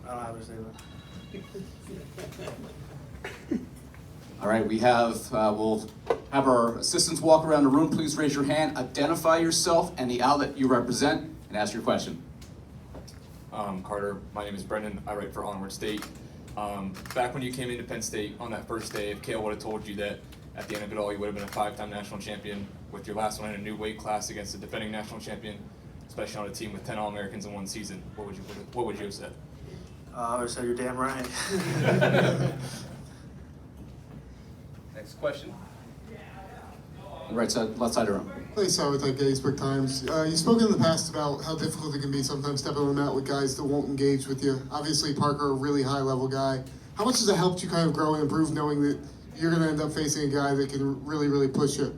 I don't have a statement. All right, we'll have our assistants walk around the room. Please raise your hand, identify yourself and the outlet you represent, and ask your question. Carter, my name is Brendan. I write for Onward State. Back when you came into Penn State on that first day, if Kale would have told you that at the end of it all you would have been a 5-time national champion with your last one in a new weight class against a defending national champion, especially on a team with 10 All-Americans in one season, what would you have said? I would have said you're damn right. Next question. Right side, left side of the room. Clay Sauer with Gettysburg Times. You've spoken in the past about how difficult it can be sometimes stepping on the mat with guys that won't engage with you. Obviously, Parker, a really high-level guy. How much has it helped you kind of grow and improve knowing that you're going to end up facing a guy that can really, really push you?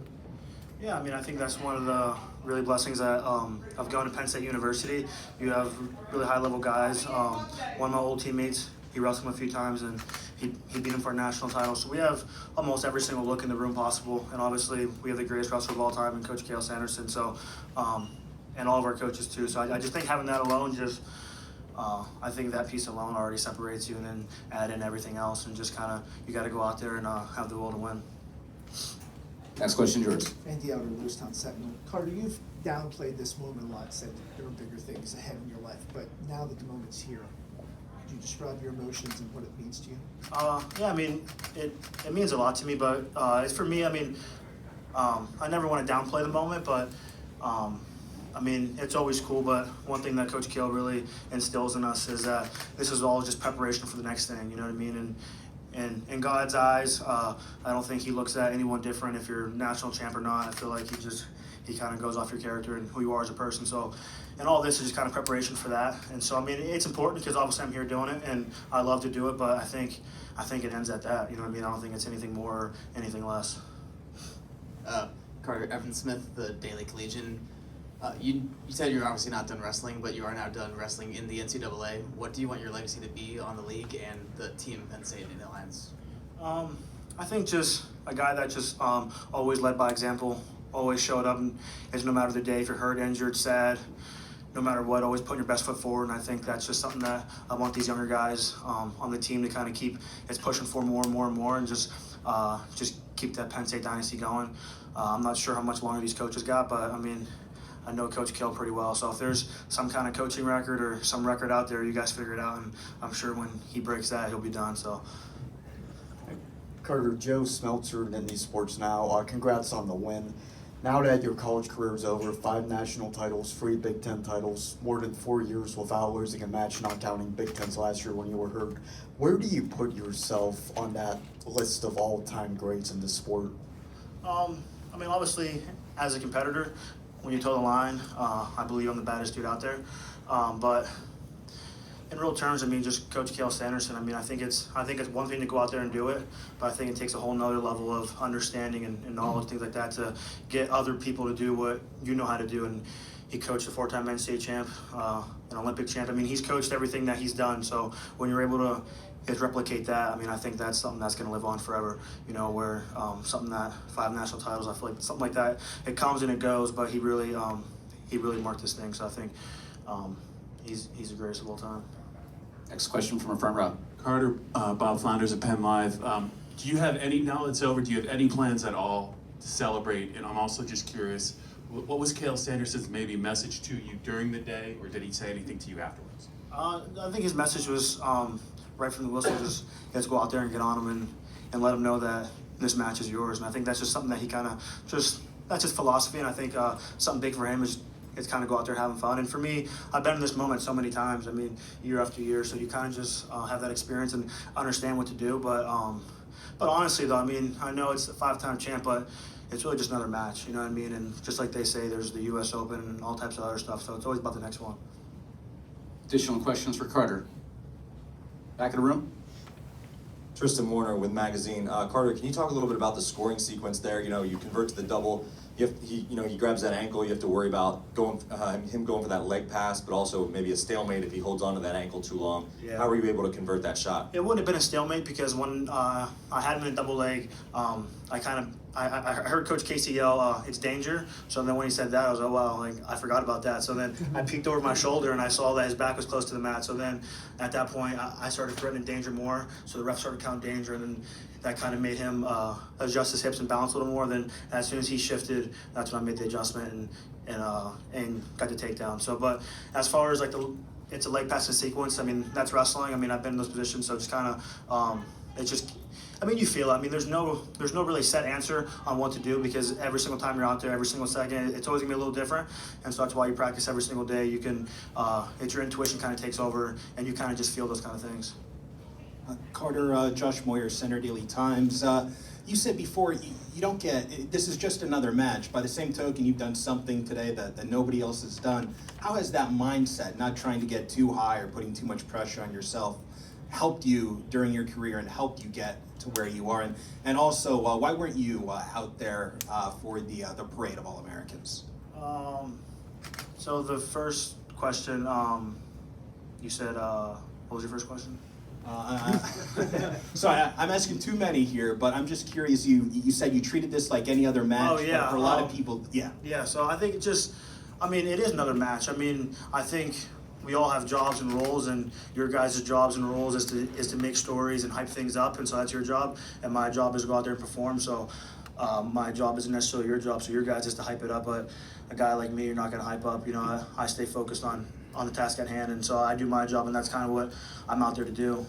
Yeah, I mean, I think that's one of the really blessings that, of going to Penn State University. You have really high-level guys. One of my old teammates, he wrestled him a few times, and he beat him for a national title. So we have almost every single look in the room possible. And obviously, we have the greatest wrestler of all time in Coach Cale Sanderson. So, and all of our coaches, too. So I just think having that alone I think that piece alone already separates you, and then add in everything else, and just kind of, you got to go out there and have the will to win. Next question, yours. Andy Outer, Lewistown Sentinel. Carter, you've downplayed this moment a lot, said that there are bigger things ahead in your life, but now that the moment's here, could you describe your emotions and what it means to you? Yeah, I mean, it means a lot to me, but it's for me, I mean, I never want to downplay the moment, but I mean, it's always cool, but one thing that Coach Cale really instills in us is that this is all just preparation for the next thing, you know what I mean? And in God's eyes, I don't think he looks at anyone different if you're national champ or not. I feel like he kind of goes off your character and who you are as a person. So, and all this is just kind of preparation for that. And so, I mean, it's important because obviously I'm here doing it, and I love to do it. But I think it ends at that. You know what I mean? I don't think it's anything more or anything less. Carter, Evan Smith, the Daily Collegian. You said you're obviously not done wrestling, but you are now done wrestling in the NCAA. What do you want your legacy to be on the league and the team Penn State Nittany Lions? I think just a guy that just always led by example, always showed up, and is no matter the day, if you're hurt, injured, sad, no matter what, always putting your best foot forward. And I think that's just something that I want these younger guys on the team to kind of keep pushing for more and more and more, and just keep that Penn State dynasty going. I'm not sure how much longer these coaches got, but I mean, I know Coach Cale pretty well, so if there's some kind of coaching record or some record out there, you guys figure it out, and I'm sure when he breaks that, he'll be done. So, Carter, Joe Smeltzer, Nittany Sports Now. Congrats on the win. Now that your college career is over, 5 national titles, 3 Big Ten titles, more than 4 years without losing a match, not counting Big Tens last year when you were hurt. Where do you put yourself on that list of all-time greats in the sport? I mean, obviously, as a competitor, when you toe the line, I believe I'm the baddest dude out there. But in real terms, I mean, just Coach Cale Sanderson. I mean, I think it's one thing to go out there and do it, but I think it takes a whole nother level of understanding and knowledge, things like that, to get other people to do what you know how to do. And he coached a 4-time Penn State champ, an Olympic champ. I mean, he's coached everything that he's done. So when you're able to replicate that, I mean, I think that's something that's going to live on forever. You know, where something that 5 national titles, I feel like something like that, it comes and it goes, but he really marked this thing. So I think he's the greatest of all time. Next question from our front row. Carter, Bob Flounders at Penn Live. Do you have any, now it's over, do you have any plans at all to celebrate? And I'm also just curious, what was Cale Sanderson's maybe message to you during the day, or did he say anything to you afterwards? I think his message was right from the whistle, just let's go out there and get on him and let him know that this match is yours. And I think that's just something that he kind of that's his philosophy. And I think something big for him is kind of go out there having fun. And for me, I've been in this moment so many times. I mean, year after year. So you kind of just have that experience and understand what to do. But honestly, though, I mean, I know it's a 5-time champ, but it's really just another match. You know what I mean? And just like they say, there's the U.S. Open and all types of other stuff. So it's always about the next one. Additional questions for Carter? Back of the room. Tristan Warner with Magazine. Carter, can you talk a little bit about the scoring sequence there? You know, you convert to the double. He grabs that ankle. You have to worry about him going for that leg pass, but also maybe a stalemate if he holds onto that ankle too long. Yeah. How were you able to convert that shot? It wouldn't have been a stalemate because when I had him in a double leg, I kind of I heard Coach Casey yell, "It's danger." So then when he said that, I was, oh wow, like I forgot about that. So then I peeked over my shoulder and I saw that his back was close to the mat. So then at that point, I started threatening danger more. So the ref started counting danger, and then that kind of made him adjust his hips and balance a little more. Then as soon as he shifted, that's when I made the adjustment and got the takedown. So, but as far as like it's a leg passing sequence. I mean, that's wrestling. I mean, I've been in those positions, so just kind of it's just. I mean, you feel it. I mean, there's no really set answer on what to do because every single time you're out there, every single second, it's always gonna be a little different. And so that's why you practice every single day. You can, it's your intuition kind of takes over, and you kind of just feel those kind of things. Carter, Josh Moyer, Center Daily Times. You said before you don't get, this is just another match. By the same token, you've done something today that nobody else has done. How has that mindset, not trying to get too high or putting too much pressure on yourself, helped you during your career and helped you get to where you are? And also, why weren't you out there for the parade of All-Americans? So the first question, you said, what was your first question? Sorry, I'm asking too many here, but I'm just curious. You said you treated this like any other match. Oh, yeah. But for a lot of people, yeah. Yeah, so I think it just, I mean, it is another match. I mean, I think we all have jobs and roles, and your guys' jobs and roles is to make stories and hype things up, and so that's your job, and my job is to go out there and perform. So my job isn't necessarily your job, so your guys is to hype it up, but a guy like me, you're not going to hype up. You know, I stay focused on the task at hand, and so I do my job, and that's kind of what I'm out there to do.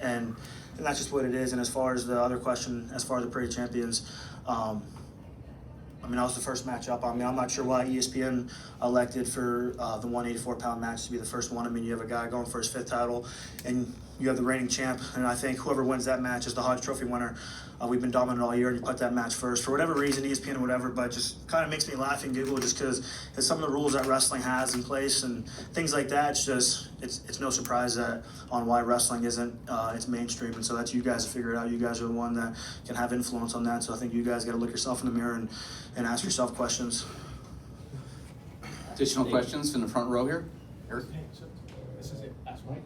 And that's just what it is. And as far as the other question, as far as the Parade of Champions, I mean, that was the first matchup. I mean, I'm not sure why ESPN elected for the 184-pound match to be the first one. I mean, you have a guy going for his 5th title, and you have the reigning champ. And I think whoever wins that match is the Hodge Trophy winner. We've been dominant all year, and you put that match first. For whatever reason, ESPN or whatever, but just kind of makes me laugh and giggle just because it's some of the rules that wrestling has in place and things like that. It's just, it's no surprise that on why wrestling isn't it's mainstream. And so that's you guys to figure it out. You guys are the one that can have influence on that. So I think you guys got to look yourself in the mirror and ask yourself questions. Additional questions from the front row here? Eric? This is it. Ask Mike.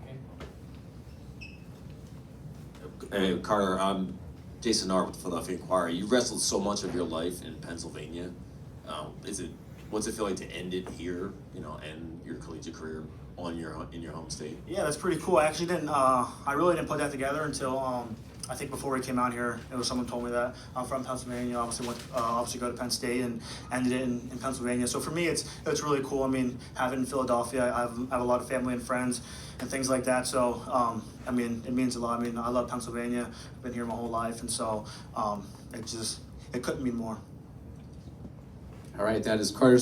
Hey, Carter, I'm Jason Nard with the Philadelphia Inquirer. You wrestled so much of your life in Pennsylvania. What's it feel like to end it here, you know, end your collegiate career in your home state? Yeah, that's pretty cool. I actually didn't, I really didn't put that together until I think before we came out here, it was someone told me that. I'm from Pennsylvania, obviously go to Penn State and ended it in Pennsylvania. So for me, it's really cool. I mean, having in Philadelphia, I have a lot of family and friends and things like that. So, I mean, it means a lot. I mean, I love Pennsylvania. I've been here my whole life. And so it couldn't mean more. All right, that is Carter Starocci.